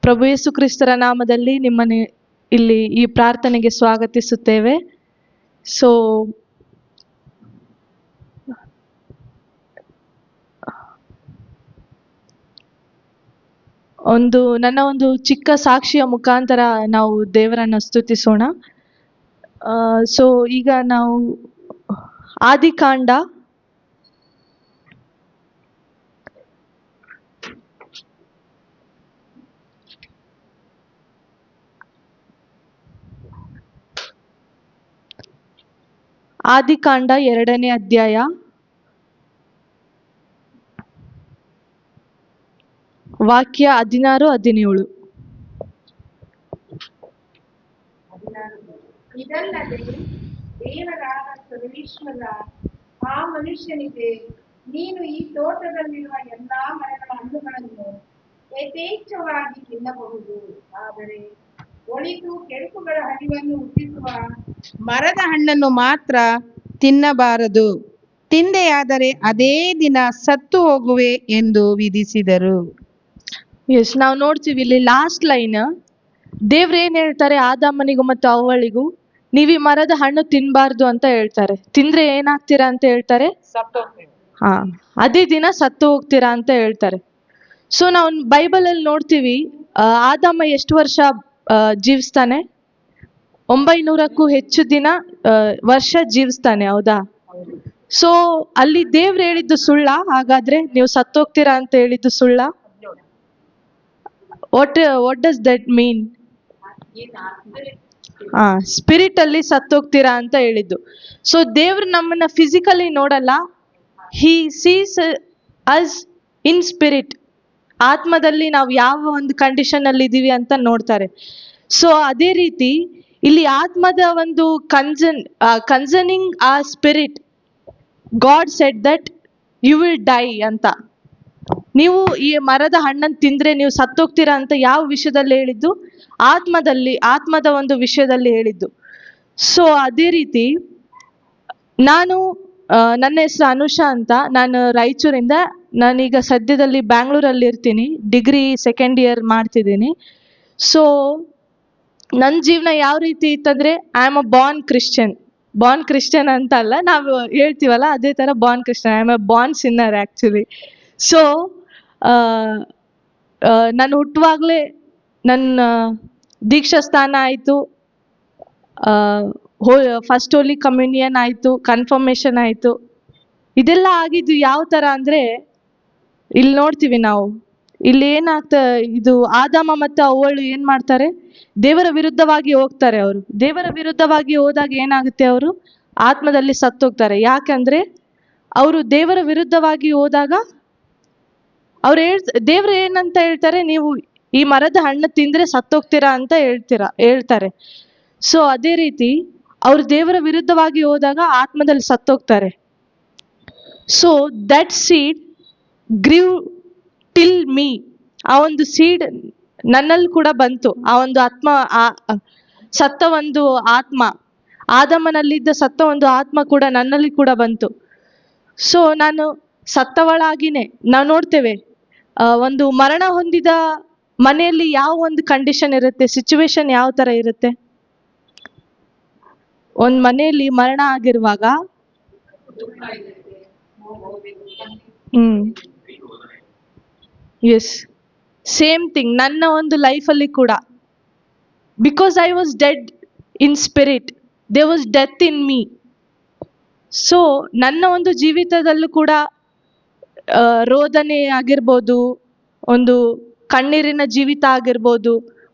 ಪ್ರಭು ಯೇಸು ಕ್ರಿಸ್ತರ ನಾಮದಲ್ಲಿ ನಿಮ್ಮನ್ನು ಇಲ್ಲಿ ಈ ಪ್ರಾರ್ಥನೆಗೆ ಸ್ವಾಗತಿಸುತ್ತೇವೆ. ಸೊ ನನ್ನ ಒಂದು ಚಿಕ್ಕ ಸಾಕ್ಷಿಯ ಮುಖಾಂತರ ನಾವು ದೇವರನ್ನು ಸ್ತುತಿಸೋಣ. ಸೊ ಈಗ ನಾವು ಆದಿಕಾಂಡ ಆದಿಕಾಂಡ 2ನೇ ಅಧ್ಯಾಯ ವಾಕ್ಯ 16-17. ಇದಲ್ಲದೆ ದೇವರಾದ ಸರ್ವೇಶ್ವರ ಆ ಮನುಷ್ಯನಿಗೆ, ನೀನು ಈ ತೋಟದಲ್ಲಿರುವ ಎಲ್ಲಾ ಮರಗಳ ಹಣ್ಣುಗಳನ್ನು ಯಥೇಚ್ಛವಾಗಿ ತಿನ್ನಬಹುದು, ಆದರೆ ಒಳಿತು ಕೆಡುಕುಗಳ ಹರಿವನ್ನು ಹುಟ್ಟಿಸುವ ಮರದ ಹಣ್ಣನ್ನು ಮಾತ್ರ ತಿನ್ನಬಾರದು, ತಿಂದೆಯಾದರೆ ಅದೇ ದಿನ ಸತ್ತು ಹೋಗುವೆ ಎಂದು ವಿಧಿಸಿದರು. ಎಸ್, ನಾವು ನೋಡ್ತೀವಿ ಇಲ್ಲಿ ಲಾಸ್ಟ್ ಲೈನ್, ದೇವ್ರು ಏನ್ ಹೇಳ್ತಾರೆ ಆದಾಮನಿಗೂ ಮತ್ತು ಅವ್ವಳಿಗೂ, ನೀವು ಈ ಮರದ ಹಣ್ಣು ತಿನ್ಬಾರ್ದು ಅಂತ ಹೇಳ್ತಾರೆ. ತಿಂದ್ರೆ ಏನಾಗ್ತೀರಾ ಅಂತ ಹೇಳ್ತಾರೆ? ಅದೇ ದಿನ ಸತ್ತು ಹೋಗ್ತೀರಾ ಅಂತ ಹೇಳ್ತಾರೆ. ಸೊ ನಾವು ಬೈಬಲ್ ಅಲ್ಲಿ ನೋಡ್ತೀವಿ, ಆದಾಮ ಎಷ್ಟು ವರ್ಷ ಜೀವಿಸ್ತಾನೆ? 900ಕ್ಕೂ ಹೆಚ್ಚು ವರ್ಷ ಜೀವಿಸ್ತಾನೆ, ಹೌದಾ? ಸೊ ಅಲ್ಲಿ ದೇವ್ರು ಹೇಳಿದ್ದು ಸುಳ್ಳ? ಹಾಗಾದ್ರೆ ನೀವು ಸತ್ತೋಗ್ತೀರಾ ಅಂತ ಹೇಳಿದ್ದು ಸುಳ್ಳ? What does that mean? Spirit ಅಲ್ಲಿ ಸತ್ತೋಗ್ತೀರಾ ಅಂತ ಹೇಳಿದ್ದು. ಸೊ ದೇವ್ರು ನಮ್ಮನ್ನ ಫಿಸಿಕಲಿ ನೋಡಲ್ಲ, ಹಿ ಸೀಸ್ ಅಸ್ ಇನ್ ಸ್ಪಿರಿಟ್. ಆತ್ಮದಲ್ಲಿ ನಾವು ಯಾವ ಒಂದು ಕಂಡೀಷನ್ ಅಲ್ಲಿ ಇದೀವಿ ಅಂತ ನೋಡ್ತಾರೆ. ಸೊ ಅದೇ ರೀತಿ ಇಲ್ಲಿ ಆತ್ಮದ ಒಂದು ಕನ್ಸರ್ನಿಂಗ್ ಆ spirit, God said that you will die ಅಂತ. ನೀವು ಈ ಮರದ ಹಣ್ಣನ್ನು ತಿಂದ್ರೆ ನೀವು ಸತ್ತೋಗ್ತೀರಾ ಅಂತ ಯಾವ ವಿಷಯದಲ್ಲಿ ಹೇಳಿದ್ದು? ಆತ್ಮದ ಒಂದು ವಿಷಯದಲ್ಲಿ ಹೇಳಿದ್ದು. ಸೊ ಅದೇ ರೀತಿ ನನ್ನ ಹೆಸರು ಅನುಷಾ ಅಂತ, ನಾನು ರಾಯಚೂರಿಂದ, ನಾನೀಗ ಸದ್ಯದಲ್ಲಿ ಬ್ಯಾಂಗ್ಳೂರಲ್ಲಿ ಇರ್ತೀನಿ, ಡಿಗ್ರಿ 2nd ಇಯರ್ ಮಾಡ್ತಿದ್ದೀನಿ. ಸೊ ನನ್ನ ಜೀವನ ಯಾವ ರೀತಿ ಇತ್ತಂದ್ರೆ, I am a Born Christian ಅಂತ ಅಲ್ಲ, ನಾವು ಹೇಳ್ತೀವಲ್ಲ ಅದೇ ತರ Born Christian. I am a Born Sinner actually. So ನಾನು ಹುಟ್ಟುವಾಗಲೇ ನನ್ನ ದೀಕ್ಷಾ ಸ್ಥಾನ ಆಯಿತು, ಫಸ್ಟ್ ಹೋಲಿ ಕಮ್ಯುನಿಯನ್ ಆಯಿತು, ಕನ್ಫರ್ಮೇಷನ್ ಆಯಿತು. ಇದೆಲ್ಲ ಆಗಿದ್ದು ಯಾವ ಥರ ಅಂದರೆ, ಇಲ್ಲಿ ನೋಡ್ತೀವಿ ನಾವು, ಇಲ್ಲಿ ಇದು ಆದಾಮ ಮತ್ತು ಅವ್ವಳು ಏನು ಮಾಡ್ತಾರೆ? ದೇವರ ವಿರುದ್ಧವಾಗಿ ಹೋಗ್ತಾರೆ. ಅವರು ದೇವರ ವಿರುದ್ಧವಾಗಿ ಹೋದಾಗ ಏನಾಗುತ್ತೆ? ಅವರು ಆತ್ಮದಲ್ಲಿ ಸತ್ತೋಗ್ತಾರೆ. ಯಾಕಂದರೆ ಅವರು ದೇವರ ವಿರುದ್ಧವಾಗಿ ಹೋದಾಗ ದೇವ್ರು ಏನಂತ ಹೇಳ್ತಾರೆ? ನೀವು ಈ ಮರದ ಹಣ್ಣು ತಿಂದ್ರೆ ಸತ್ತೋಗ್ತೀರಾ ಅಂತ ಹೇಳ್ತಾರೆ. ಸೊ ಅದೇ ರೀತಿ ಅವರು ದೇವರ ವಿರುದ್ಧವಾಗಿ ಹೋದಾಗ ಆತ್ಮದಲ್ಲಿ ಸತ್ತೋಗ್ತಾರೆ. So that seed grieve till me. ಆ ಒಂದು ಸೀಡ್ ನನ್ನಲ್ಲಿ ಕೂಡ ಬಂತು. ಆ ಒಂದು ಸತ್ತ ಒಂದು ಆತ್ಮ, ಆದಮನಲ್ಲಿದ್ದ ಸತ್ತ ಒಂದು ಆತ್ಮ ಕೂಡ ನನ್ನಲ್ಲಿ ಕೂಡ ಬಂತು. ಸೊ ನಾನು ಸತ್ತವಳಾಗಿನೇ, ನಾವು ನೋಡ್ತೇವೆ ಒಂದು ಮರಣ ಹೊಂದಿದ ಮನೆಯಲ್ಲಿ ಯಾವ ಒಂದು ಕಂಡೀಷನ್ ಇರುತ್ತೆ, ಸಿಚುವೇಶನ್ ಯಾವ ತರ ಇರುತ್ತೆ? ಒಂದು ಮನೆಯಲ್ಲಿ ಮರಣ ಆಗಿರುವಾಗ ಎಸ್, ಸೇಮ್ ಥಿಂಗ್ ನನ್ನ ಒಂದು ಲೈಫಲ್ಲಿ ಕೂಡ, because I was dead in spirit, they was death in me. So ನನ್ನ ಒಂದು ಜೀವಿತದಲ್ಲೂ ಕೂಡ ರೋದನೆ ಆಗಿರ್ಬೋದು, ಒಂದು ಕಣ್ಣೀರಿನ ಜೀವಿತ ಆಗಿರ್ಬೋದು,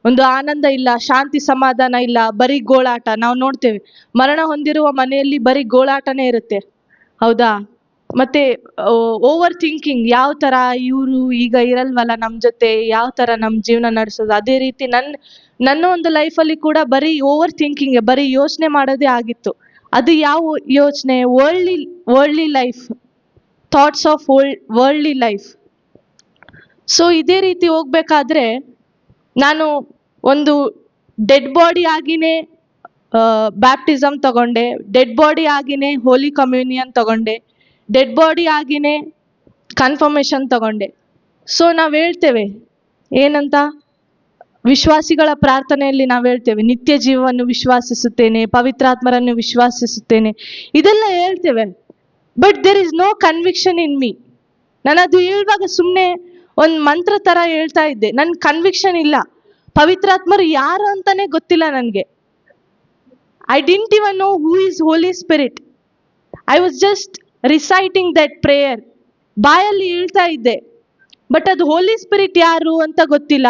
ಒಂದು ಆನಂದ ಇಲ್ಲ, ಶಾಂತಿ ಸಮಾಧಾನ ಇಲ್ಲ, ಬರೀ ಗೋಳಾಟ. ನಾವು ನೋಡ್ತೇವೆ ಮರಣ ಹೊಂದಿರುವ ಮನೆಯಲ್ಲಿ ಬರೀ ಗೋಳಾಟನೇ ಇರುತ್ತೆ, ಹೌದಾ? ಮತ್ತೆ ಓವರ್ ಥಿಂಕಿಂಗ್, ಯಾವ ಥರ ಇವರು ಈಗ ಇರಲ್ವಲ್ಲ ನಮ್ಮ ಜೊತೆ, ಯಾವ ಥರ ನಮ್ಮ ಜೀವನ ನಡೆಸೋದು. ಅದೇ ರೀತಿ ನನ್ನ ಒಂದು ಲೈಫಲ್ಲಿ ಕೂಡ ಬರೀ ಓವರ್ ಥಿಂಕಿಂಗ್, ಬರೀ ಯೋಚನೆ ಮಾಡೋದೇ ಆಗಿತ್ತು. ಅದು ಯಾವ ಯೋಚನೆ? Worldly life, thoughts of worldly life. So ಇದೇ ರೀತಿ ಹೋಗ್ಬೇಕಾದ್ರೆ ನಾನು ಒಂದು ಡೆಡ್ ಬಾಡಿ ಆಗಿನೇ ಬ್ಯಾಪ್ಟಿಸಮ್ ತಗೊಂಡೆ, ಡೆಡ್ ಬಾಡಿ ಆಗಿನೇ ಹೋಲಿ ಕಮ್ಯುನಿಯನ್ ತಗೊಂಡೆ, ಡೆಡ್ ಬಾಡಿ ಆಗಿನೇ ಕನ್ಫರ್ಮೇಷನ್ ತಗೊಂಡೆ. ಸೊ ನಾವು ಹೇಳ್ತೇವೆ ಏನಂತ, ವಿಶ್ವಾಸಿಗಳ ಪ್ರಾರ್ಥನೆಯಲ್ಲಿ ನಾವು ಹೇಳ್ತೇವೆ, ನಿತ್ಯ ಜೀವವನ್ನು ವಿಶ್ವಾಸಿಸುತ್ತೇನೆ, ಪವಿತ್ರಾತ್ಮರನ್ನು ವಿಶ್ವಾಸಿಸುತ್ತೇನೆ, ಇದೆಲ್ಲ ಹೇಳ್ತೇವೆ. But there is no conviction in me. ನಾನು ಅದು ಹೇಳುವಾಗ ಸುಮ್ಮನೆ ಒಂದು ಮಂತ್ರ ತರ ಹೇಳ್ತಾ ಇದ್ದೆ, ನನ್ ಕನ್ವಿಕ್ಷನ್ ಇಲ್ಲ. ಪವಿತ್ರಾತ್ಮರು ಯಾರು ಅಂತಾನೆ ಗೊತ್ತಿಲ್ಲ ನನಗೆ. I didn't even know who is Holy Spirit. I was just reciting that prayer, ಬಾಯಲ್ಲಿ ಹೇಳ್ತಾ ಇದ್ದೆ. ಬಟ್ ಅದು ಹೋಲಿ ಸ್ಪಿರಿಟ್ ಯಾರು ಅಂತ ಗೊತ್ತಿಲ್ಲ,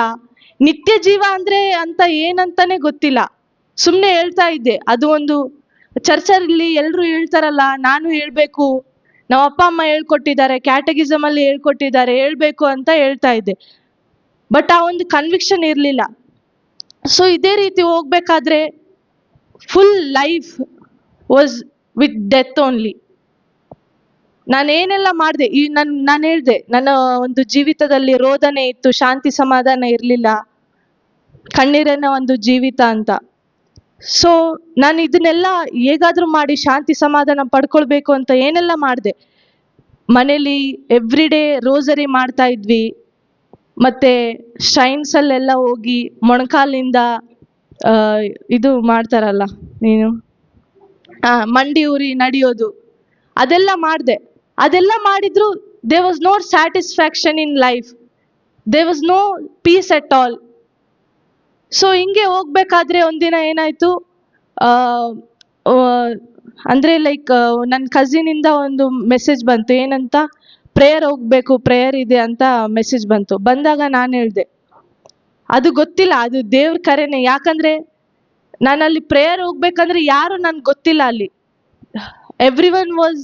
ನಿತ್ಯ ಜೀವ ಅಂದ್ರೆ ಅಂತ ಏನಂತಾನೆ ಗೊತ್ತಿಲ್ಲ. ಸುಮ್ಮನೆ ಹೇಳ್ತಾ ಇದ್ದೆ. ಅದು ಒಂದು ಚರ್ಚಲ್ಲಿ ಎಲ್ಲರೂ ಹೇಳ್ತಾರಲ್ಲ, ನಾನು ಹೇಳ್ಬೇಕು, ನಮ್ಮ ಅಪ್ಪ ಅಮ್ಮ ಹೇಳ್ಕೊಟ್ಟಿದ್ದಾರೆ, ಕ್ಯಾಟಗಿಸಮ್ ಅಲ್ಲಿ ಹೇಳ್ಕೊಟ್ಟಿದ್ದಾರೆ, ಹೇಳ್ಬೇಕು ಅಂತ ಹೇಳ್ತಾ ಇದ್ದೆ. ಬಟ್ ಆ ಒಂದು ಕನ್ವಿಕ್ಷನ್ ಇರಲಿಲ್ಲ. ಸೊ ಇದೇ ರೀತಿ ಹೋಗ್ಬೇಕಾದ್ರೆ full life was with death only. ನಾನೇನೆಲ್ಲ ಮಾಡಿದೆ, ಈ ನಾನು ಹೇಳ್ದೆ, ನನ್ನ ಒಂದು ಜೀವಿತದಲ್ಲಿ ರೋದನೆ ಇತ್ತು, ಶಾಂತಿ ಸಮಾಧಾನ ಇರಲಿಲ್ಲ, ಕಣ್ಣೀರಿನ ಒಂದು ಜೀವಿತ ಅಂತ. ಸೊ ನಾನು ಇದನ್ನೆಲ್ಲ ಹೇಗಾದ್ರೂ ಮಾಡಿ ಶಾಂತಿ ಸಮಾಧಾನ ಪಡ್ಕೊಳ್ಬೇಕು ಅಂತ ಏನೆಲ್ಲ ಮಾಡಿದೆ. ಮನೇಲಿ ಎವ್ರಿ ಡೇ ರೋಸರಿ ಮಾಡ್ತಾ ಇದ್ವಿ, ಮತ್ತೆ ಶೈನ್ಸ್ ಅಲ್ಲೆಲ್ಲ ಹೋಗಿ ಮೊಣಕಾಲಿಂದ ಇದು ಮಾಡ್ತಾರಲ್ಲ, ನೀನು ಮಂಡಿ ಊರಿ ನಡೆಯೋದು, ಅದೆಲ್ಲ ಮಾಡಿದೆ. ಅದೆಲ್ಲ ಮಾಡಿದ್ರು there was no satisfaction in life, there was no peace at all. So ಹಿಂಗೆ ಹೋಗ್ಬೇಕಾದ್ರೆ ಒಂದಿನ ಏನಾಯ್ತು, ಅಂದ್ರೆ ಲೈಕ್ ನನ್ನ ಕಸಿನಿಂದ ಒಂದು ಮೆಸೇಜ್ ಬಂತು, ಏನಂತ, ಪ್ರೇಯರ್ ಹೋಗ್ಬೇಕು, ಪ್ರೇಯರ್ ಇದೆ ಅಂತ ಮೆಸೇಜ್ ಬಂದಾಗ ನಾನು ಹೇಳ್ದೆ, ಅದು ಗೊತ್ತಿಲ್ಲ, ಅದು ದೇವ್ರ ಕರೆನೆ. ಯಾಕಂದ್ರೆ ನಾನು ಅಲ್ಲಿ ಪ್ರೇಯರ್ ಹೋಗ್ಬೇಕಂದ್ರೆ ಯಾರು ನನ್ಗೆ ಗೊತ್ತಿಲ್ಲ ಅಲ್ಲಿ. Every one was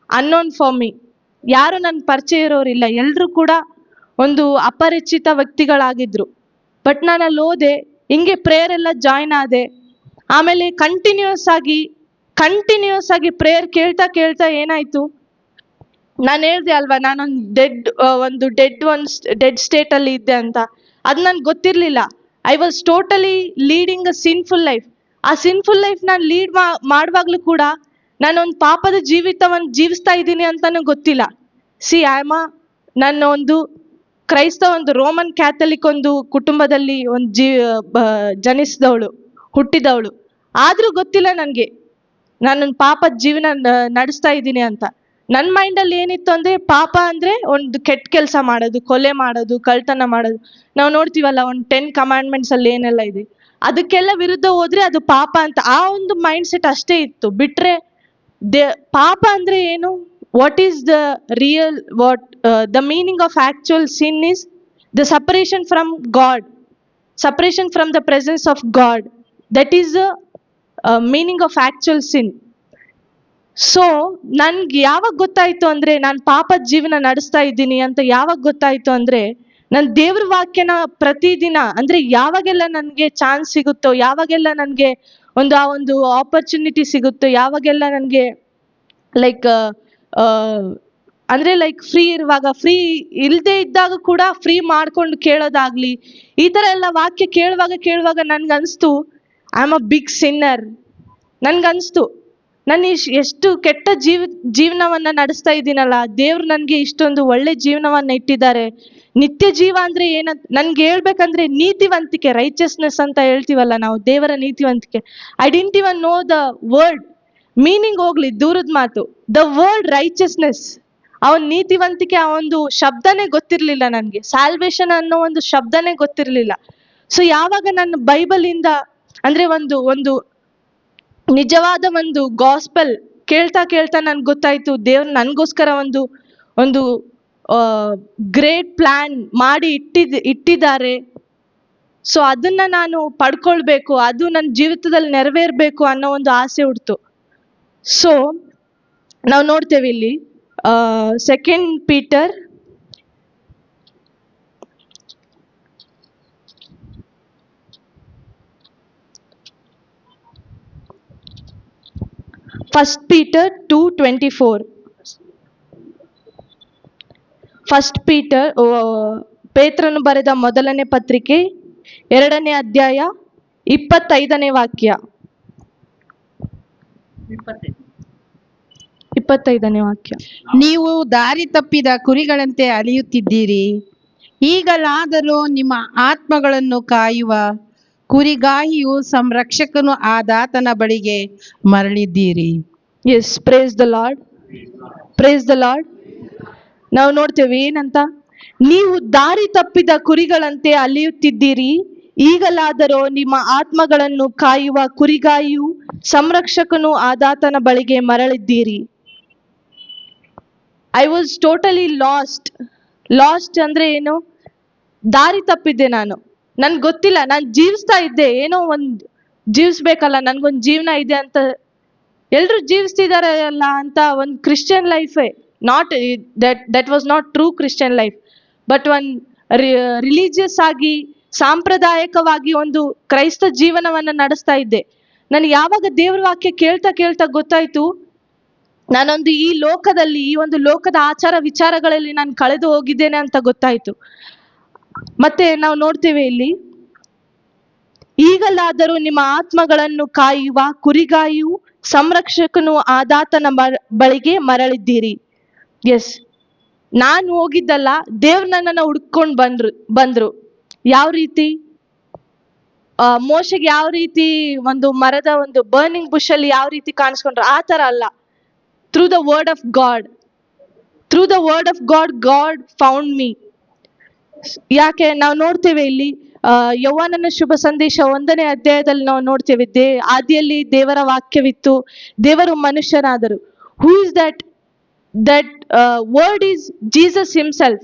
unknown for me. ಯಾರು ನನ್ ಪರಿಚಯ ಇರೋರಿಲ್ಲ, ಎಲ್ರು ಕೂಡ ಒಂದು ಅಪರಿಚಿತ ವ್ಯಕ್ತಿಗಳಾಗಿದ್ರು. ಬಟ್ ನಾನು ಅಲ್ಲಿ ಹೋದೆ, ಹಿಂಗೆ ಪ್ರೇಯರ್ ಎಲ್ಲ ಜಾಯ್ನ್ ಆದೆ. ಆಮೇಲೆ ಕಂಟಿನ್ಯೂಸ್ ಆಗಿ ಪ್ರೇಯರ್ ಕೇಳ್ತಾ ಏನಾಯ್ತು, ನಾನು ಹೇಳ್ದೆ ಅಲ್ವಾ, ನಾನೊಂದು ಡೆಡ್ ಸ್ಟೇಟ್ ಅಲ್ಲಿ ಇದ್ದೆ ಅಂತ. ಅದು ನನ್ಗೆ ಗೊತ್ತಿರ್ಲಿಲ್ಲ. I was totally leading a sinful life. ಆ ಸಿನ್ಫುಲ್ ಲೈಫ್ ನಾನು ಲೀಡ್ ಮಾಡುವಾಗ್ಲೂ ಕೂಡ ನಾನೊಂದು ಪಾಪದ ಜೀವಿತವನ್ನು ಜೀವಿಸ್ತಾ ಇದ್ದೀನಿ ಅಂತಾನು ಗೊತ್ತಿಲ್ಲ. ನನ್ನ ಒಂದು ಕ್ರೈಸ್ತ, ಒಂದು ರೋಮನ್ ಕ್ಯಾಥಲಿಕ್ ಒಂದು ಕುಟುಂಬದಲ್ಲಿ ಜನಿಸಿದವಳು, ಹುಟ್ಟಿದವಳು. ಆದ್ರೂ ಗೊತ್ತಿಲ್ಲ ನನಗೆ ನಾನೊಂದು ಪಾಪದ ಜೀವನ ನಡೆಸ್ತಾ ಇದ್ದೀನಿ ಅಂತ. ನನ್ನ ಮೈಂಡಲ್ಲಿ ಏನಿತ್ತು ಅಂದ್ರೆ, ಪಾಪ ಅಂದ್ರೆ ಒಂದು ಕೆಟ್ಟ ಕೆಲಸ ಮಾಡೋದು, ಕೊಲೆ ಮಾಡೋದು, ಕಳ್ತನ ಮಾಡೋದು. ನಾವು ನೋಡ್ತೀವಲ್ಲ, ಒಂದು 10 ಕಮಾಂಡ್ಮೆಂಟ್ಸ್ ಅಲ್ಲಿ ಏನೆಲ್ಲ ಇದೆ, ಅದಕ್ಕೆಲ್ಲ ವಿರುದ್ಧ ಹೋದ್ರೆ ಅದು ಪಾಪ ಅಂತ. ಆ ಒಂದು ಮೈಂಡ್ ಸೆಟ್ ಅಷ್ಟೇ ಇತ್ತು. ಬಿಟ್ರೆ ಪಾಪ ಅಂದ್ರೆ ಏನು, what is the real, the meaning of actual sin is the separation from god, separation from the presence of god. That is the meaning of actual sin. So ನನ್ಗೆ ಯಾವಾಗ ಗೊತ್ತಾಯ್ತು ಅಂದ್ರೆ, ನಾನು ಪಾಪದ ಜೀವನ ನಡೆಸ್ತಾ ಇದ್ದೀನಿ ಅಂತ ಯಾವಾಗ ಗೊತ್ತಾಯ್ತು ಅಂದ್ರೆ, ನಾನು ದೇವ್ರ ವಾಕ್ಯನ ಪ್ರತಿದಿನ, ಅಂದ್ರೆ ಯಾವಾಗೆಲ್ಲ ನನಗೆ ಚಾನ್ಸ್ ಸಿಗುತ್ತೋ, ಯಾವಾಗೆಲ್ಲ ನನಗೆ ಆ ಒಂದು ಆಪರ್ಚುನಿಟಿ ಸಿಗುತ್ತೋ, ಯಾವಾಗೆಲ್ಲ ನನಗೆ ಅಂದ್ರೆ ಫ್ರೀ ಇರುವಾಗ, ಫ್ರೀ ಇಲ್ಲದೆ ಇದ್ದಾಗ ಕೂಡ ಫ್ರೀ ಮಾಡ್ಕೊಂಡು ಕೇಳೋದಾಗ್ಲಿ, ಈ ತರ ಎಲ್ಲ ವಾಕ್ಯ ಕೇಳುವಾಗ ನನ್ಗನ್ಸ್ತು, I am a big sinner. ನನ್ಗನ್ಸ್ತು, ನಾನು ಎಷ್ಟು ಕೆಟ್ಟ ಜೀವನವನ್ನ ನಡೆಸ್ತಾ ಇದ್ದೀನಲ್ಲ, ದೇವ್ರು ನನಗೆ ಇಷ್ಟೊಂದು ಒಳ್ಳೆ ಜೀವನವನ್ನ ಇಟ್ಟಿದ್ದಾರೆ. ನಿತ್ಯ ಜೀವ ಅಂದ್ರೆ ಏನಂತ ನನ್ಗೆ ಹೇಳ್ಬೇಕಂದ್ರೆ, ನೀತಿವಂತಿಕೆ, ರೈಚಸ್ನೆಸ್ ಅಂತ ಹೇಳ್ತೀವಲ್ಲ ನಾವು, ದೇವರ ನೀತಿವಂತಿಕೆ. I didn't even know the word meaning, ಹೋಗ್ಲಿ ದೂರದ ಮಾತು. ದ ವರ್ಡ್ ರೈಚಸ್ನೆಸ್, ಆ ಒಂದು ನೀತಿವಂತಿಕೆ, ಆ ಒಂದು ಶಬ್ದನೇ ಗೊತ್ತಿರ್ಲಿಲ್ಲ ನನಗೆ. ಸ್ಯಾಲ್ವೇಷನ್ ಅನ್ನೋ ಒಂದು ಶಬ್ದನೇ ಗೊತ್ತಿರ್ಲಿಲ್ಲ. ಸೊ ಯಾವಾಗ ನಾನು ಬೈಬಲ್ ಇಂದ, ಅಂದ್ರೆ ಒಂದು ನಿಜವಾದ ಒಂದು ಗಾಸ್ಪಲ್ ಕೇಳ್ತಾ ನನ್ಗೆ ಗೊತ್ತಾಯ್ತು, ದೇವ್ರು ನನಗೋಸ್ಕರ ಒಂದು ಗ್ರೇಟ್ ಪ್ಲಾನ್ ಮಾಡಿ ಇಟ್ಟಿದ್ದಾರೆ. ಸೊ ಅದನ್ನ ನಾನು ಪಡ್ಕೊಳ್ಬೇಕು, ಅದು ನನ್ನ ಜೀವಿತದಲ್ಲಿ ನೆರವೇರ್ಬೇಕು ಅನ್ನೋ ಒಂದು ಆಸೆ ಹುಡ್ತು. ಸೊ ನಾವು ನೋಡ್ತೇವೆ ಇಲ್ಲಿ 2 ಪೀಟರ್ 2:24. 1 ಪೀಟರ್ ಪೇತ್ರನು ಬರೆದ ಮೊದಲನೇ ಪತ್ರಿಕೆ 2ನೇ ಅಧ್ಯಾಯ 25ನೇ ವಾಕ್ಯ. 25ನೇ ವಾಕ್ಯ. ನೀವು ದಾರಿ ತಪ್ಪಿದ ಕುರಿಗಳಂತೆ ಅಲಿಯುತ್ತಿದ್ದೀರಿ, ಈಗಲಾದರೂ ನಿಮ್ಮ ಆತ್ಮಗಳನ್ನು ಕಾಯುವ ಕುರಿಗಾಹಿಯು ಸಂರಕ್ಷಕನು ಆದಾತನ ಬಳಿಗೆ ಮರಳಿದ್ದೀರಿ. Yes, praise the Lord, praise the Lord. ನಾವು ನೋಡ್ತೇವೆ ಏನಂತ, ನೀವು ದಾರಿ ತಪ್ಪಿದ ಕುರಿಗಳಂತೆ ಅಲಿಯುತ್ತಿದ್ದೀರಿ, ಈಗಲಾದರೂ ನಿಮ್ಮ ಆತ್ಮಗಳನ್ನು ಕಾಯುವ ಕುರಿಗಾಯಿಯು ಸಂರಕ್ಷಕನು ಆದಾತನ ಬಳಿಗೆ ಮರಳಿದ್ದೀರಿ. I was totally lost. Lost ಅಂದ್ರೆ ಏನು? ದಾರಿ ತಪ್ಪಿದ್ದೆ ನಾನು. ನನ್ಗೆ ಗೊತ್ತಿಲ್ಲ, ನಾನು ಜೀವಿಸ್ತಾ ಇದ್ದೆ, ಏನೋ ಒಂದು ಜೀವಿಸ್ಬೇಕಲ್ಲ, ನನ್ಗೊಂದು ಜೀವನ ಇದೆ ಅಂತ ಎಲ್ರು ಜೀವಿಸ್ತಿದ್ದಾರೆ ಅಲ್ಲ ಅಂತ ಒಂದು ಕ್ರಿಶ್ಚಿಯನ್ ಲೈಫೇ. Not that was not true Christian life, but one religious ಆಗಿ ಸಾಂಪ್ರದಾಯಿಕವಾಗಿ ಒಂದು ಕ್ರೈಸ್ತ ಜೀವನವನ್ನ ನಡೆಸ್ತಾ ಇದ್ದೆ. ನನಗೆ ಯಾವಾಗ ದೇವ್ರ ವಾಕ್ಯ ಕೇಳ್ತಾ ಕೇಳ್ತಾ ಗೊತ್ತಾಯ್ತು, ನಾನೊಂದು ಈ ಲೋಕದಲ್ಲಿ, ಈ ಒಂದು ಲೋಕದ ಆಚಾರ ವಿಚಾರಗಳಲ್ಲಿ ನಾನು ಕಳೆದು ಹೋಗಿದ್ದೇನೆ ಅಂತ ಗೊತ್ತಾಯ್ತು. ಮತ್ತೆ ನಾವು ನೋಡ್ತೇವೆ ಇಲ್ಲಿ, ಈಗಲಾದರೂ ನಿಮ್ಮ ಆತ್ಮಗಳನ್ನು ಕಾಯುವ ಕುರಿಗಾಯಿಯು ಸಂರಕ್ಷಕನು ಆದಾತನ ಬಳಿಗೆ ಮರಳಿದ್ದೀರಿ. ಎಸ್, ನಾನು ಹೋಗಿದ್ದಲ್ಲ, ದೇವ್ರು ನನ್ನನ್ನು ಹುಡ್ಕೊಂಡು ಬಂದ್ರು. ಯಾವ ರೀತಿ? ಮೋಶೆಗೆ ಯಾವ ರೀತಿ ಒಂದು ಮರದ ಒಂದು ಬರ್ನಿಂಗ್ ಬುಷ್ ಅಲ್ಲಿ ಯಾವ ರೀತಿ ಕಾಣಿಸ್ಕೊಂಡ್ರು, ಆ ತರ ಅಲ್ಲ. Through the word of god, through the word of god, god found me. ಯಾಕೆ ನಾವು ನೋಡ್ತೇವೆ ಇಲ್ಲಿ ಯೌವನನ ಶುಭ ಸಂದೇಶ 1ನೇ ಅಧ್ಯಾಯದಲ್ಲಿ ನಾವು ನೋಡ್ತೇವೆ, ಆದಿಯಲ್ಲಿ ದೇವರ ವಾಕ್ಯವಿತ್ತು, ದೇವರು ಮನುಷ್ಯನಾದರು. Who is that word is Jesus himself.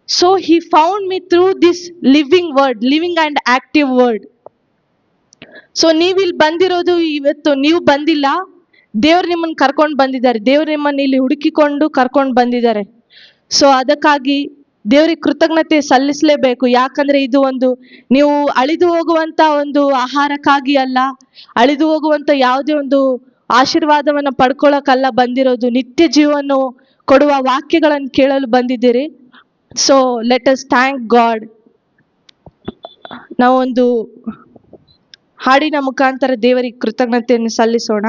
So he found me through this living word, living and active word. So ನೀವಿಲ್ಲಿ ಬಂದಿರೋದು ಇವತ್ತು ನೀವು ಬಂದಿಲ್ಲ, ದೇವ್ರು ನಿಮ್ಮನ್ನು ಕರ್ಕೊಂಡು ಬಂದಿದ್ದಾರೆ, ದೇವ್ರು ನಿಮ್ಮನ್ನು ಇಲ್ಲಿ ಹುಡುಕಿಕೊಂಡು ಕರ್ಕೊಂಡು ಬಂದಿದ್ದಾರೆ. ಸೊ ಅದಕ್ಕಾಗಿ ದೇವರಿಗೆ ಕೃತಜ್ಞತೆ ಸಲ್ಲಿಸಲೇಬೇಕು. ಯಾಕಂದ್ರೆ ಇದು ಒಂದು ನೀವು ಅಳಿದು ಹೋಗುವಂತ ಒಂದು ಆಹಾರಕ್ಕಾಗಿ ಅಲ್ಲ, ಅಳಿದು ಹೋಗುವಂತ ಯಾವುದೇ ಒಂದು ಆಶೀರ್ವಾದವನ್ನ ಪಡ್ಕೊಳ್ಳೋಕಲ್ಲ ಬಂದಿರೋದು, ನಿತ್ಯ ಜೀವನ ಕೊಡುವ ವಾಕ್ಯಗಳನ್ನು ಕೇಳಲು ಬಂದಿದ್ದೀರಿ. So let us thank god. ನಾವೊಂದು ಹಾಡಿನ ಮುಖಾಂತರ ದೇವರಿಗೆ ಕೃತಜ್ಞತೆಯನ್ನು ಸಲ್ಲಿಸೋಣ.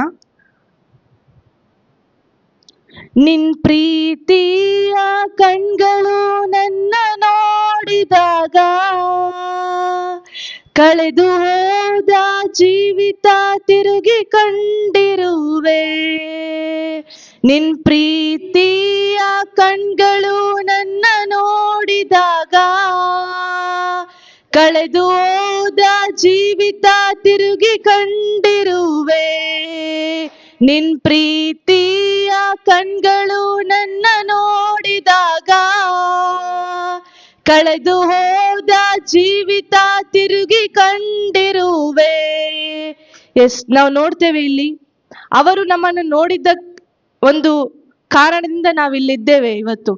ನಿನ್ ಪ್ರೀತಿಯ ಕಣ್ಗಳು ನನ್ನ ನೋಡಿದಾಗ, ಕಳೆದು ಹೋದ ಜೀವಿತ ತಿರುಗಿ ಕಂಡಿರುವೆ. ನಿನ್ ಪ್ರೀತಿಯ ಕಣ್ಗಳು ನನ್ನ ನೋಡಿದಾಗ, ಕಳೆದು ಹೋದ ಜೀವಿತ ತಿರುಗಿ ಕಂಡಿರುವೆ. ನಿನ್ ಪ್ರೀತಿಯ ಕಣ್ಗಳು ನನ್ನ ನೋಡಿದಾಗ, ಕಳೆದು ಹೋದ ಜೀವಿತ ತಿರುಗಿ ಕಂಡಿರುವೆ. ಎಸ್, ನಾವು ನೋಡ್ತೇವೆ ಇಲ್ಲಿ ಅವರು ನಮ್ಮನ್ನು ನೋಡಿದ್ದ ಒಂದು ಕಾರಣದಿಂದ ನಾವಿಲ್ಲಿದ್ದೇವೆ ಇವತ್ತು.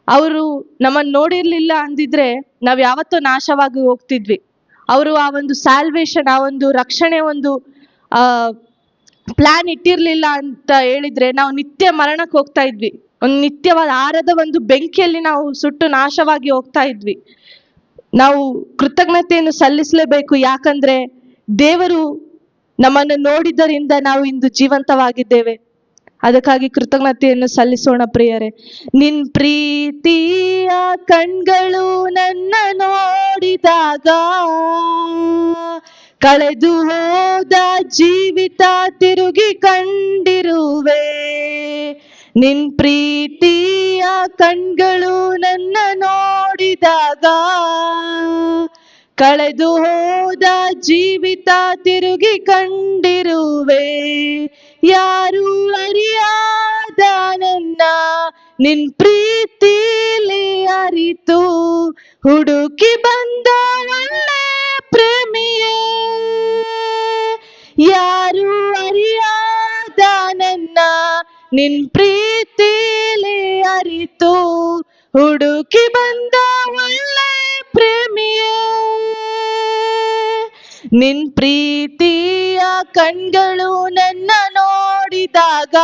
ಅವರು ನಮ್ಮನ್ನು ನೋಡಿರ್ಲಿಲ್ಲ ಅಂದಿದ್ರೆ ನಾವ್ ಯಾವತ್ತೋ ನಾಶವಾಗಿ ಹೋಗ್ತಿದ್ವಿ. ಅವರು ಆ ಒಂದು ಸ್ಯಾಲ್ವೇಷನ್, ಆ ಒಂದು ರಕ್ಷಣೆ ಒಂದು ಪ್ಲಾನ್ ಇಟ್ಟಿರ್ಲಿಲ್ಲ ಅಂತ ಹೇಳಿದ್ರೆ ನಾವು ನಿತ್ಯ ಮರಣಕ್ಕೆ ಹೋಗ್ತಾ ಇದ್ವಿ. ಒಂದು ನಿತ್ಯವಾದ ಆರದ ಒಂದು ಬೆಂಕಿಯಲ್ಲಿ ನಾವು ಸುಟ್ಟು ನಾಶವಾಗಿ ಹೋಗ್ತಾ ಇದ್ವಿ. ನಾವು ಕೃತಜ್ಞತೆಯನ್ನು ಸಲ್ಲಿಸಲೇಬೇಕು. ಯಾಕಂದ್ರೆ ದೇವರು ನಮ್ಮನ್ನು ನೋಡಿದ್ದರಿಂದ ನಾವು ಇಂದು ಜೀವಂತವಾಗಿದ್ದೇವೆ. ಅದಕ್ಕಾಗಿ ಕೃತಜ್ಞತೆಯನ್ನು ಸಲ್ಲಿಸೋಣ ಪ್ರಿಯರೇ. ನಿನ್ ಪ್ರೀತಿಯ ಕಣ್ಗಳು ನನ್ನ ನೋಡಿದಾಗ, ಕಳೆದು ಹೋದ ಜೀವಿತ ತಿರುಗಿ ಕಂಡಿರುವೆ. ನಿನ್ ಪ್ರೀತಿಯ ಕಣ್ಗಳು ನನ್ನ ನೋಡಿದಾಗ, ಕಳೆದು ಹೋದ ಜೀವಿತ ತಿರುಗಿ ಕಂಡಿರುವೆ. ಯಾರು ಅರಿಯಾದ ನನ್ನ ನಿನ್ ಪ್ರೀತಿಲಿ ಅರಿತು ಹುಡುಕಿ ಬಂದ ಒಳ್ಳೆ ಪ್ರೇಮಿಯೇ. ಯಾರು ಅರಿಯಾದ ನನ್ನ ನಿನ್ ಪ್ರೀತಿಲಿ ಅರಿತು ಹುಡುಕಿ ಬಂದ ಒಳ್ಳೆ ಪ್ರೇಮಿಯೇ. ನಿನ್ ಪ್ರೀತಿಯ ಕಣ್ಗಳು ನನ್ನ ನೋಡಿದಾಗ,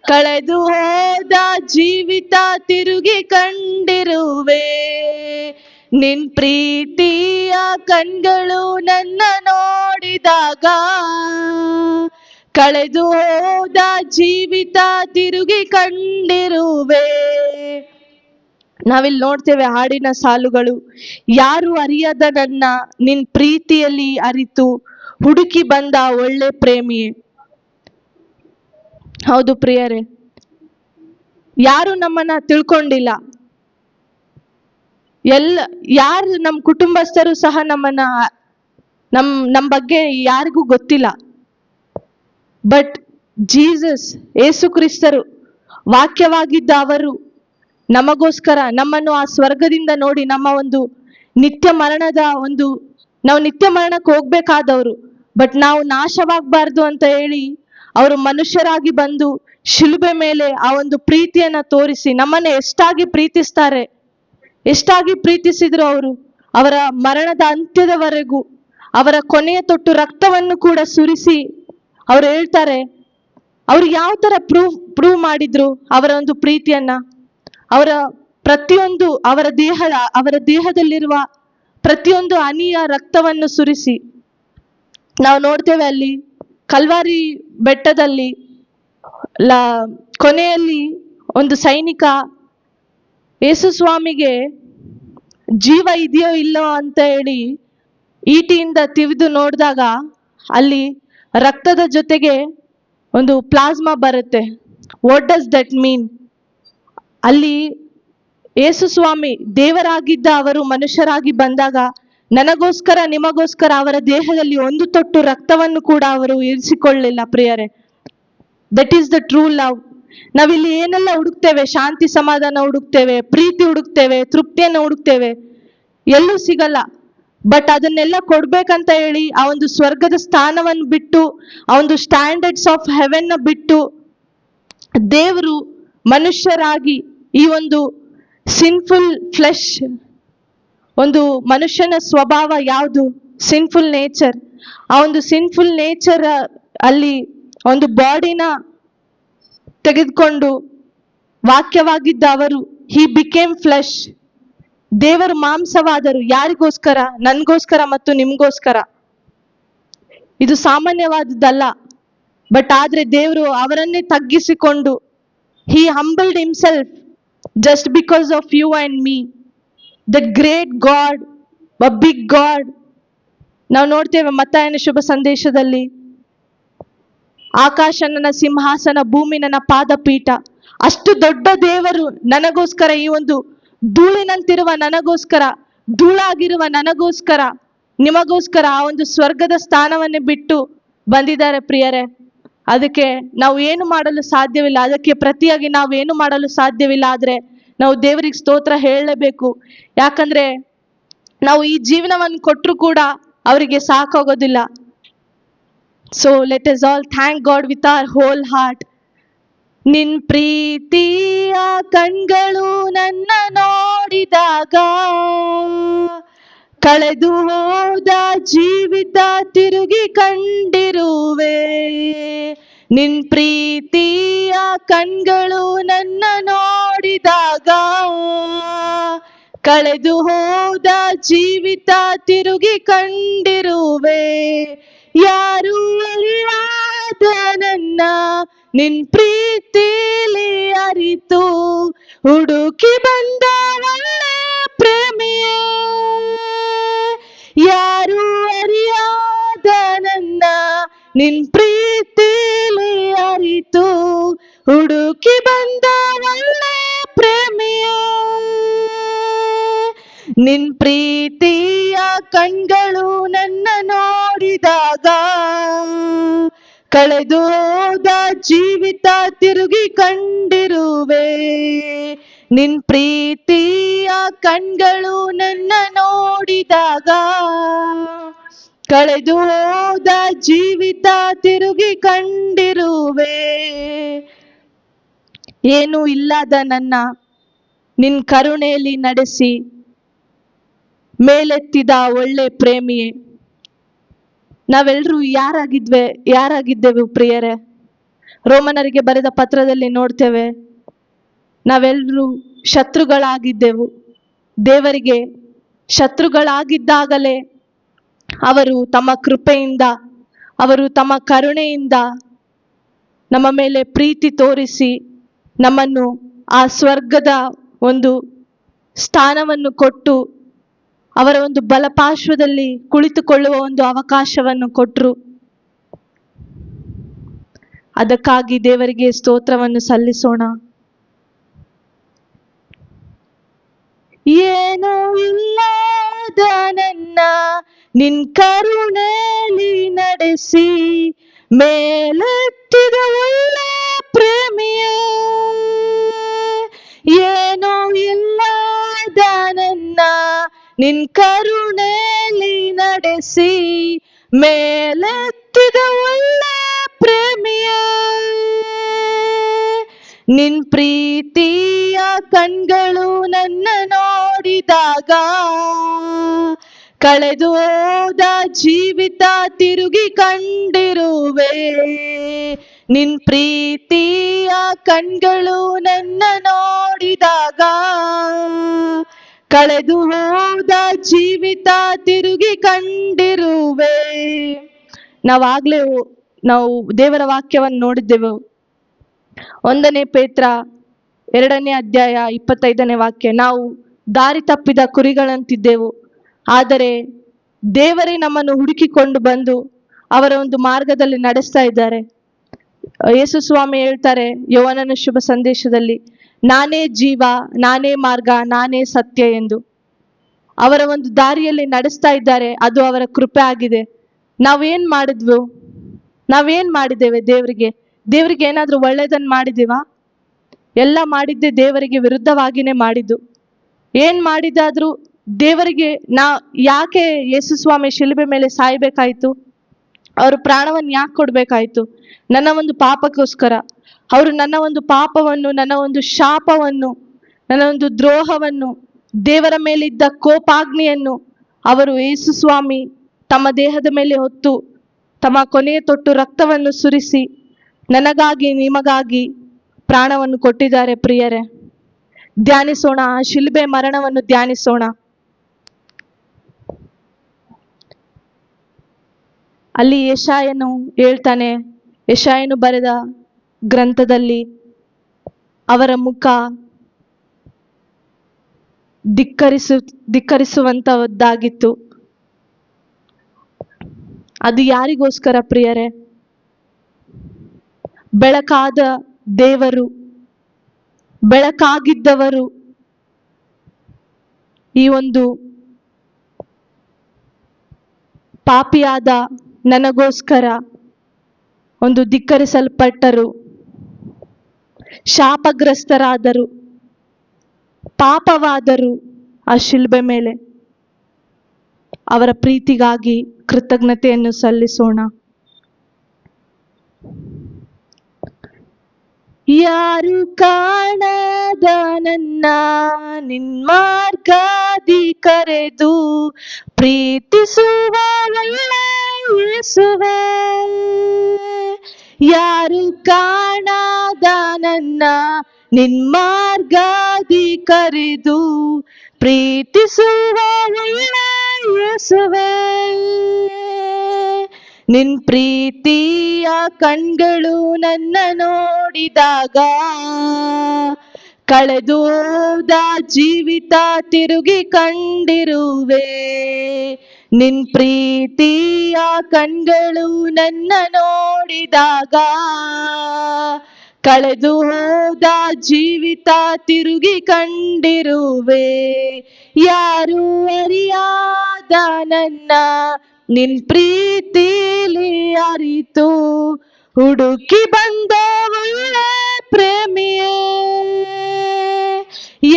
ಕಳೆದು ಹೋದ ಜೀವಿತ ತಿರುಗಿ ಕಂಡಿರುವೆ. ನಿನ್ ಪ್ರೀತಿಯ ಕಣ್ಗಳು ನನ್ನ ನೋಡಿದಾಗ, ಕಳೆದು ಹೋದ ಜೀವಿತ ತಿರುಗಿ ಕಂಡಿರುವೆ. ನಾವಿಲ್ಲಿ ನೋಡ್ತೇವೆ ಹಾಡಿನ ಸಾಲುಗಳು. ಯಾರು ಅರಿಯದ ನನ್ನ ನಿನ್ ಪ್ರೀತಿಯಲ್ಲಿ ಅರಿತು ಹುಡುಕಿ ಬಂದ ಒಳ್ಳೆ ಪ್ರೇಮಿಯೇ. ಹೌದು ಪ್ರಿಯರೇ, ಯಾರು ನಮ್ಮನ್ನ ತಿಳ್ಕೊಂಡಿಲ್ಲ, ಯಾರು ನಮ್ಮ ಕುಟುಂಬಸ್ಥರು ಸಹ ನಮ್ಮ ಬಗ್ಗೆ ಯಾರಿಗೂ ಗೊತ್ತಿಲ್ಲ. ಬಟ್ ಜೀಸಸ್, ಏಸು ಕ್ರಿಸ್ತರು, ವಾಕ್ಯವಾಗಿದ್ದ ಅವರು ನಮಗೋಸ್ಕರ ನಮ್ಮನ್ನು ಆ ಸ್ವರ್ಗದಿಂದ ನೋಡಿ ನಮ್ಮ ಒಂದು ನಿತ್ಯ ಮರಣದ ನಾವು ನಿತ್ಯ ಮರಣಕ್ಕೆ ಹೋಗ್ಬೇಕಾದವರು, ಬಟ್ ನಾವು ನಾಶವಾಗಬಾರ್ದು ಅಂತ ಹೇಳಿ ಅವರು ಮನುಷ್ಯರಾಗಿ ಬಂದು ಶಿಲುಬೆ ಮೇಲೆ ಆ ಒಂದು ಪ್ರೀತಿಯನ್ನ ತೋರಿಸಿ ನಮ್ಮನ್ನ ಎಷ್ಟಾಗಿ ಪ್ರೀತಿಸಿದ್ರು ಅವರು. ಅವರ ಮರಣದ ಅಂತ್ಯದವರೆಗೂ ಅವರ ಕೊನೆಯ ತೊಟ್ಟು ರಕ್ತವನ್ನು ಕೂಡ ಸುರಿಸಿ ಅವ್ರು ಹೇಳ್ತಾರೆ, ಅವ್ರು ಯಾವ ತರ ಪ್ರೂವ್ ಮಾಡಿದ್ರು ಅವರ ಒಂದು ಪ್ರೀತಿಯನ್ನ. ಅವರ ಪ್ರತಿಯೊಂದು ಅವರ ದೇಹದಲ್ಲಿರುವ ಪ್ರತಿಯೊಂದು ಹನಿಯ ರಕ್ತವನ್ನು ಸುರಿಸಿ ನಾವು ನೋಡ್ತೇವೆ. ಅಲ್ಲಿ ಕಲ್ವಾರಿ ಬೆಟ್ಟದಲ್ಲಿ ಕೊನೆಯಲ್ಲಿ ಒಂದು ಸೈನಿಕ ಯೇಸು ಸ್ವಾಮಿಗೆ ಜೀವ ಇದೆಯೋ ಇಲ್ಲೋ ಅಂತ ಹೇಳಿ ಈಟಿಯಿಂದ ತಿವಿದು ನೋಡಿದಾಗ ಅಲ್ಲಿ ರಕ್ತದ ಜೊತೆಗೆ ಒಂದು ಪ್ಲಾಸ್ಮಾ ಬರುತ್ತೆ. ವಾಟ್ ಡಸ್ ದಟ್ ಮೀನ್? ಅಲ್ಲಿ ಯೇಸು ಸ್ವಾಮಿ ದೇವರಾಗಿದ್ದ ಅವರು ಮನುಷ್ಯರಾಗಿ ಬಂದಾಗ ನನಗೋಸ್ಕರ ನಿಮಗೋಸ್ಕರ ಅವರ ದೇಹದಲ್ಲಿ ಒಂದು ತೊಟ್ಟು ರಕ್ತವನ್ನು ಕೂಡ ಅವರು ಇರಿಸಿಕೊಳ್ಳಲಿಲ್ಲ ಪ್ರಿಯರೇ. That is the true love. ನಾವಿಲ್ಲಿ ಏನೆಲ್ಲ ಹುಡುಕ್ತೇವೆ, ಶಾಂತಿ ಸಮಾಧಾನ ಹುಡುಕ್ತೇವೆ, ಪ್ರೀತಿ ಹುಡುಕ್ತೇವೆ, ತೃಪ್ತಿಯನ್ನು ಹುಡುಕ್ತೇವೆ, ಎಲ್ಲೂ ಸಿಗಲ್ಲ. ಬಟ್ ಅದನ್ನೆಲ್ಲ ಕೊಡ್ಬೇಕಂತ ಹೇಳಿ ಆ ಒಂದು ಸ್ವರ್ಗದ ಸ್ಥಾನವನ್ನು ಬಿಟ್ಟು, ಆ ಒಂದು ಸ್ಟ್ಯಾಂಡರ್ಡ್ಸ್ ಆಫ್ ಹೆವೆನ್ ನ ಬಿಟ್ಟು ದೇವರು ಮನುಷ್ಯರಾಗಿ ಈ ಒಂದು ಸಿನ್ಫುಲ್ ಫ್ಲೆಶ್, ಒಂದು ಮನುಷ್ಯನ ಸ್ವಭಾವ ಯಾವುದು? Sinful nature. ಆ ಒಂದು ಸಿನ್ಫುಲ್ ನೇಚರ್ ಅಲ್ಲಿ ಒಂದು ಬಾಡಿನ ತೆಗೆದುಕೊಂಡು ವಾಕ್ಯವಾಗಿದ್ದ ಅವರು ಹಿ ಬಿಕೇಮ್ ಫ್ಲೆಶ್. ದೇವರು ಮಾಂಸವಾದರು. ಯಾರಿಗೋಸ್ಕರ? ನನ್ಗೋಸ್ಕರ ಮತ್ತು ನಿಮ್ಗೋಸ್ಕರ. ಇದು ಸಾಮಾನ್ಯವಾದದ್ದಲ್ಲ. ಬಟ್ ಆದ್ರೆ ದೇವರು ಅವರನ್ನೇ ತಗ್ಗಿಸಿಕೊಂಡು he humbled himself just because of you and me. The great God, a big God. ನಾವು ನೋಡ್ತೇವೆ ಮತ್ತಾಯನ ಶುಭ ಸಂದೇಶದಲ್ಲಿ, ಆಕಾಶ ನನ್ನ ಸಿಂಹಾಸನ, ಭೂಮಿ ನನ್ನ ಪಾದಪೀಠ. ಅಷ್ಟು ದೊಡ್ಡ ದೇವರು ನನಗೋಸ್ಕರ, ಈ ಒಂದು ಧೂಳಿನಂತಿರುವ ನನಗೋಸ್ಕರ, ಧೂಳಾಗಿರುವ ನನಗೋಸ್ಕರ, ನಿಮಗೋಸ್ಕರ ಆ ಒಂದು ಸ್ವರ್ಗದ ಸ್ಥಾನವನ್ನೇ ಬಿಟ್ಟು ಬಂದಿದ್ದಾರೆ ಪ್ರಿಯರೇ. ಅದಕ್ಕೆ ನಾವು ಏನು ಮಾಡಲು ಸಾಧ್ಯವಿಲ್ಲ. ಅದಕ್ಕೆ ಪ್ರತಿಯಾಗಿ ನಾವು ಏನು ಮಾಡಲು ಸಾಧ್ಯವಿಲ್ಲ. ಆದ್ರೆ ನಾವು ದೇವರಿಗೆ ಸ್ತೋತ್ರ ಹೇಳಲೇಬೇಕು. ಯಾಕಂದ್ರೆ ನಾವು ಈ ಜೀವನವನ್ನು ಕೊಟ್ಟರು ಕೂಡ ಅವರಿಗೆ ಸಾಕಾಗೋದಿಲ್ಲ. So let us all thank God with our whole heart. ನಿನ್ ಪ್ರೀತಿಯ ಕಣ್ಗಳು ನನ್ನ ನೋಡಿದಾಗ ಕಳೆದು ಹೋದ ಜೀವಿತ ತಿರುಗಿ ಕಂಡಿರುವೆ. ನಿನ್ ಪ್ರೀತಿಯ ಕಣ್ಗಳು ನನ್ನ ನೋಡಿದಾಗ ಕಳೆದು ಹೋದ ಜೀವಿತ ತಿರುಗಿ ಕಂಡಿರುವೆ. ಯಾರು ಅರಿಯಾದ ನನ್ನ ನಿನ್ ಪ್ರೀತಿಲಿ ಅರಿತು ಹುಡುಕಿ ಬಂದ ಒಳ್ಳೆ ಪ್ರೇಮಿಯೇ. ಯಾರು ಅರಿಯಾದ ನನ್ನ ನಿನ್ ಪ್ರೀತಿಲಿ ಅರಿತು ಹುಡುಕಿ ಬಂದ ಒಳ್ಳೆ ಪ್ರೇಮಿಯೇ. ನಿನ್ ಪ್ರೀತಿಯ ಕಣ್ಗಳು ನನ್ನ ನೋಡಿದಾಗ ಕಳೆದು ಹೋದ ಜೀವಿತ ತಿರುಗಿ ಕಂಡಿರುವೆ. ನಿನ್ ಪ್ರೀತಿಯ ಕಣ್ಗಳು ನನ್ನ ನೋಡಿದಾಗ ಕಳೆದು ಹೋದ ಜೀವಿತ ತಿರುಗಿ ಕಂಡಿರುವೆ. ಏನು ಇಲ್ಲದ ನನ್ನ ನಿನ್ ಕರುಣೆಯಲ್ಲಿ ನಡೆಸಿ ಮೇಲೆತ್ತಿದ ಒಳ್ಳೆ ಪ್ರೇಮಿಯೇ. ನಾವೆಲ್ಲರೂ ಯಾರಾಗಿದ್ದೆವು ಪ್ರಿಯರೇ? ರೋಮನರಿಗೆ ಬರೆದ ಪತ್ರದಲ್ಲಿ ನೋಡ್ತೇವೆ, ನಾವೆಲ್ಲರೂ ಶತ್ರುಗಳಾಗಿದ್ದೆವು. ದೇವರಿಗೆ ಶತ್ರುಗಳಾಗಿದ್ದಾಗಲೇ ಅವರು ತಮ್ಮ ಕೃಪೆಯಿಂದ, ಅವರು ತಮ್ಮ ಕರುಣೆಯಿಂದ ನಮ್ಮ ಮೇಲೆ ಪ್ರೀತಿ ತೋರಿಸಿ ನಮ್ಮನ್ನು ಆ ಸ್ವರ್ಗದ ಒಂದು ಸ್ಥಾನವನ್ನು ಕೊಟ್ಟು ಅವರ ಒಂದು ಬಲಪಾರ್ಶ್ವದಲ್ಲಿ ಕುಳಿತುಕೊಳ್ಳುವ ಒಂದು ಅವಕಾಶವನ್ನು ಕೊಟ್ಟರು. ಅದಕ್ಕಾಗಿ ದೇವರಿಗೆ ಸ್ತೋತ್ರವನ್ನು ಸಲ್ಲಿಸೋಣ. ಏನೂ ಇಲ್ಲದ ನನ್ನ ನಿನ್ ಕರುಣೆಯಲ್ಲಿ ನಡೆಸಿ ಮೇಲೆತ್ತಿದ ಒಳ್ಳೆ ಪ್ರೇಮಿಯೇ. ಏನೂ ಇಲ್ಲದ ನನ್ನ ನಿನ್ ಕರುಣೆಯಲ್ಲಿ ನಡೆಸಿ ಮೇಲೆತ್ತಿದ ಒಳ್ಳೆ ಪ್ರೇಮಿಯೇ. ನಿನ್ ಪ್ರೀತಿಯ ಕಣ್ಗಳು ನನ್ನ ನೋಡಿದಾಗ ಕಳೆದು ಹೋದ ಜೀವಿತ ತಿರುಗಿ ಕಂಡಿರುವೆ. ನಿನ್ ಪ್ರೀತಿಯ ಕಣ್ಗಳು ನನ್ನ ನೋಡಿದಾಗ ಕಳೆದು ಹೋದ ಜೀವಿತ ತಿರುಗಿ ಕಂಡಿರುವೆ. ನಾವು ದೇವರ ವಾಕ್ಯವನ್ನು ನೋಡಿದ್ದೆವು. 1 ಪೇತ್ರ 2ನೇ ಅಧ್ಯಾಯ 25ನೇ ವಾಕ್ಯ. ನಾವು ದಾರಿ ತಪ್ಪಿದ ಕುರಿಗಳಂತಿದ್ದೆವು, ಆದರೆ ದೇವರೇ ನಮ್ಮನ್ನು ಹುಡುಕಿಕೊಂಡು ಬಂದು ಅವರ ಒಂದು ಮಾರ್ಗದಲ್ಲಿ ನಡೆಸ್ತಾ ಇದ್ದಾರೆ. ಯೇಸು ಸ್ವಾಮಿ ಹೇಳ್ತಾರೆ ಯೋಹಾನನ ಶುಭ ಸಂದೇಶದಲ್ಲಿ, ನಾನೇ ಜೀವ, ನಾನೇ ಮಾರ್ಗ, ನಾನೇ ಸತ್ಯ ಎಂದು. ಅವರ ಒಂದು ದಾರಿಯಲ್ಲಿ ನಡೆಸ್ತಾ ಇದ್ದಾರೆ. ಅದು ಅವರ ಕೃಪೆ ಆಗಿದೆ. ನಾವೇನ್ ಮಾಡಿದ್ದೇವೆ? ದೇವರಿಗೆ ಏನಾದ್ರೂ ಒಳ್ಳೇದನ್ನು ಮಾಡಿದೀವಾ? ಎಲ್ಲ ಮಾಡಿದ್ದೆ ದೇವರಿಗೆ ವಿರುದ್ಧವಾಗಿನೇ ಮಾಡಿದ್ದು. ಏನ್ ಮಾಡಿದಾದ್ರೂ ದೇವರಿಗೆ ಯಾಕೆ ಯೇಸು ಸ್ವಾಮಿ ಶಿಲುಬೆ ಮೇಲೆ ಸಾಯ್ಬೇಕಾಯ್ತು? ಅವರು ಪ್ರಾಣವನ್ನು ಯಾಕೆ ಕೊಡ್ಬೇಕಾಯ್ತು? ನನ್ನ ಒಂದು ಪಾಪಕ್ಕೋಸ್ಕರ. ಅವರು ನನ್ನ ಒಂದು ಪಾಪವನ್ನು, ನನ್ನ ಒಂದು ಶಾಪವನ್ನು, ನನ್ನ ಒಂದು ದ್ರೋಹವನ್ನು, ದೇವರ ಮೇಲಿದ್ದ ಕೋಪಾಗ್ನಿಯನ್ನು ಅವರು ಯೇಸು ಸ್ವಾಮಿ ತಮ್ಮ ದೇಹದ ಮೇಲೆ ಹೊತ್ತು ತಮ್ಮ ಕೊನೆಯ ತೊಟ್ಟು ರಕ್ತವನ್ನು ಸುರಿಸಿ ನನಗಾಗಿ ನಿಮಗಾಗಿ ಪ್ರಾಣವನ್ನು ಕೊಟ್ಟಿದ್ದಾರೆ. ಪ್ರಿಯರೇ, ಧ್ಯಾನಿಸೋಣ, ಆ ಶಿಲುಬೆ ಮರಣವನ್ನು ಧ್ಯಾನಿಸೋಣ. ಅಲ್ಲಿ ಯೆಶಾಯನು ಹೇಳ್ತಾನೆ, ಯೆಶಾಯನು ಬರೆದ ಗ್ರಂಥದಲ್ಲಿ ಅವರ ಮುಖ ಧಿಕ್ಕರಿಸುವಂತದ್ದಾಗಿತ್ತು. ಅದು ಯಾರಿಗೋಸ್ಕರ ಪ್ರಿಯರೇ? ಬೆಳಕಾದ ದೇವರು, ಬೆಳಕಾಗಿದ್ದವರು ಈ ಒಂದು ಪಾಪಿಯಾದ ನನಗೋಸ್ಕರ ಒಂದು ಧಿಕ್ಕರಿಸಲ್ಪಟ್ಟರು, ಶಾಪಗ್ರಸ್ತರಾದರು, ಪಾಪವಾದರು. ಆ ಶಿಲುಬೆ ಮೇಲೆ ಅವರ ಪ್ರೀತಿಗಾಗಿ ಕೃತಜ್ಞತೆಯನ್ನು ಸಲ್ಲಿಸೋಣ. ಯಾರು ಕಾಣದ ನನ್ನ ನಿನ್ಮಾರ್ಗದಿ ಕರೆದು ಪ್ರೀತಿಸುವ ಯೇಸುವೇ. ಯಾರು ಕಾಣದ ನನ್ನ ನಿನ್ಮಾರ್ಗದಿ ಕರೆದು ಪ್ರೀತಿಸುವ ಯೇಸುವೇ. ನಿನ್ ಪ್ರೀತಿಯ ಕಣ್ಗಳು ನನ್ನ ನೋಡಿದಾಗ ಕಳೆದು ಹೋದ ಜೀವಿತ ತಿರುಗಿ ಕಂಡಿರುವೆ. ನಿನ್ ಪ್ರೀತಿಯ ಕಣ್ಗಳು ನನ್ನ ನೋಡಿದಾಗ ಕಳೆದು ಹೋದ ಜೀವಿತ ತಿರುಗಿ ಕಂಡಿರುವೆ. ಯಾರು ಅರಿಯಾದ ನನ್ನ ನಿನ್ ಪ್ರೀತಿಲಿ ಅರಿತು ಹುಡುಕಿ ಬಂದ ಒಳ್ಳೆ ಪ್ರೇಮಿಯೇ.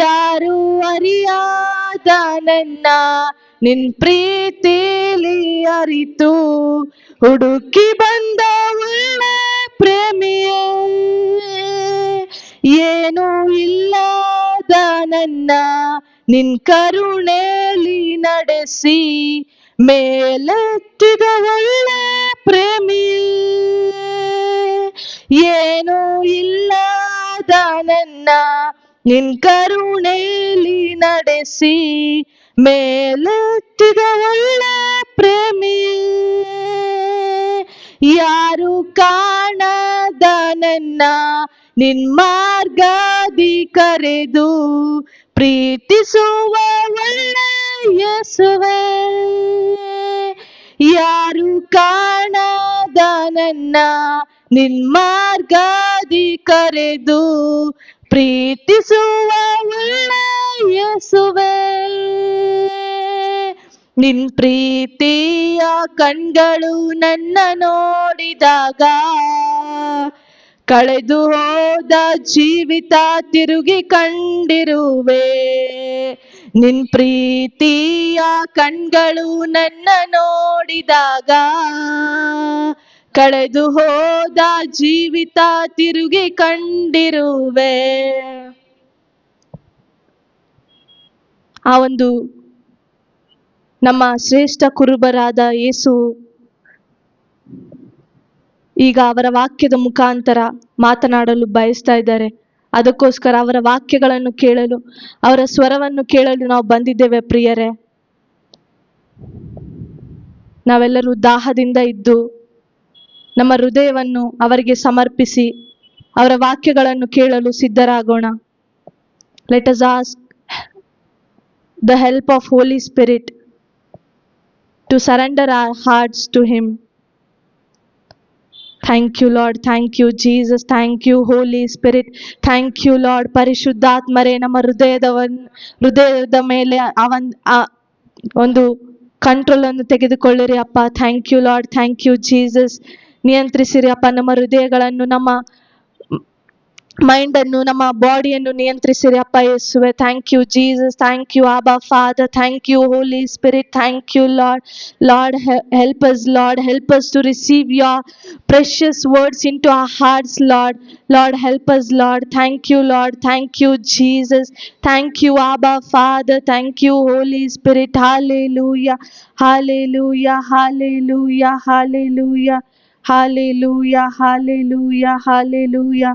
ಯಾರು ಅರಿಯಾದ ನನ್ನ ನಿನ್ ಪ್ರೀತಿಲಿ ಅರಿತು ಹುಡುಕಿ ಬಂದ ಒಳ್ಳೆ ಪ್ರೇಮಿಯೇ. ಏನೂ ಇಲ್ಲದ ನನ್ನ ನಿನ್ ಕರುಣೆಯಲ್ಲಿ ನಡೆಸಿ ಮೇಲೆತ್ತಿದ ಒಳ್ಳೆ ಪ್ರೇಮಿಯೇ. ಏನೂ ಇಲ್ಲದ ನನ್ನ ನಿನ್ ಕರುಣೆಯಲ್ಲಿ ನಡೆಸಿ ಮೇಲೆತ್ತಿದ ಒಳ್ಳೆ ಪ್ರೇಮಿಯೇ. ಯಾರು ಕಾಣದ ನನ್ನ ನಿನ್ ಮಾರ್ಗದಿ ಕರೆದು ಪ್ರೀತಿಸುವ ಒಳ್ಳೆ ಯೇಸುವೇ, ಯಾರು ಕಾಣದ ನನ್ನ ನಿನ್ಮಾರ್ಗದಿ ಕರೆದು ಪ್ರೀತಿಸುವ ಒಳ್ಳೆ ಯೇಸುವೇ, ನಿನ್ ಪ್ರೀತಿಯ ಕಣ್ಗಳು ನನ್ನ ನೋಡಿದಾಗ ಕಳೆದು ಹೋದ ಜೀವಿತ ತಿರುಗಿ ಕಂಡಿರುವೆ. ನಿನ್ ಪ್ರೀತಿಯ ಕಣ್ಗಳು ನನ್ನ ನೋಡಿದಾಗ ಕಳೆದು ಹೋದ ಜೀವಿತ ತಿರುಗಿ ಕಂಡಿರುವೆ. ಆ ಒಂದು ನಮ್ಮ ಶ್ರೇಷ್ಠ ಕುರುಬರಾದ ಯೇಸು ಈಗ ಅವರ ವಾಕ್ಯದ ಮುಖಾಂತರ ಮಾತನಾಡಲು ಬಯಸ್ತಾ ಇದ್ದಾರೆ. ಅದಕ್ಕೋಸ್ಕರ ಅವರ ವಾಕ್ಯಗಳನ್ನು ಕೇಳಲು, ಅವರ ಸ್ವರವನ್ನು ಕೇಳಲು ನಾವು ಬಂದಿದ್ದೇವೆ ಪ್ರಿಯರೇ. ನಾವೆಲ್ಲರೂ ದಾಹದಿಂದ ಇದ್ದು ನಮ್ಮ ಹೃದಯವನ್ನು ಅವರಿಗೆ ಸಮರ್ಪಿಸಿ ಅವರ ವಾಕ್ಯಗಳನ್ನು ಕೇಳಲು ಸಿದ್ಧರಾಗೋಣ. Let us ask the help of Holy Spirit to surrender our hearts to him. Thank you Lord, thank you Jesus, thank you Holy Spirit, thank you Lord. ಪರಿಶುದ್ಧಾತ್ಮರೇ, ನಮ್ಮ ಹೃದಯದ ಮೇಲೆ ಒಂದು ಕಂಟ್ರೋಲ್ ಅನ್ನು ತೆಗೆದುಕೊಳ್ಳಿರಿ ಅಪ್ಪ. Thank you Lord, thank you Jesus. ನಿಯಂತ್ರಿಸಿರಿ ಅಪ್ಪ ನಮ್ಮ ಹೃದಯಗಳನ್ನು, ನಮ್ಮ ಮೈಂಡ್ ಅನ್ನು, ನಮ್ಮ ಬಾಡಿಯನ್ನು ನಿಯಂತ್ರಿಸಿರಿ ಅಪ್ಪ ಯೇಸುವೆ. Thank you Jesus, thank you Abba Father, thank you Holy Spirit, thank you Lord. Lord help us, Lord, help us to receive your precious words into our hearts, Lord. Lord, help us, Lord. Thank you Lord, thank you Jesus, thank you Abba Father, thank you Holy Spirit. Hallelujah, hallelujah, hallelujah, hallelujah, hallelujah, hallelujah, hallelujah.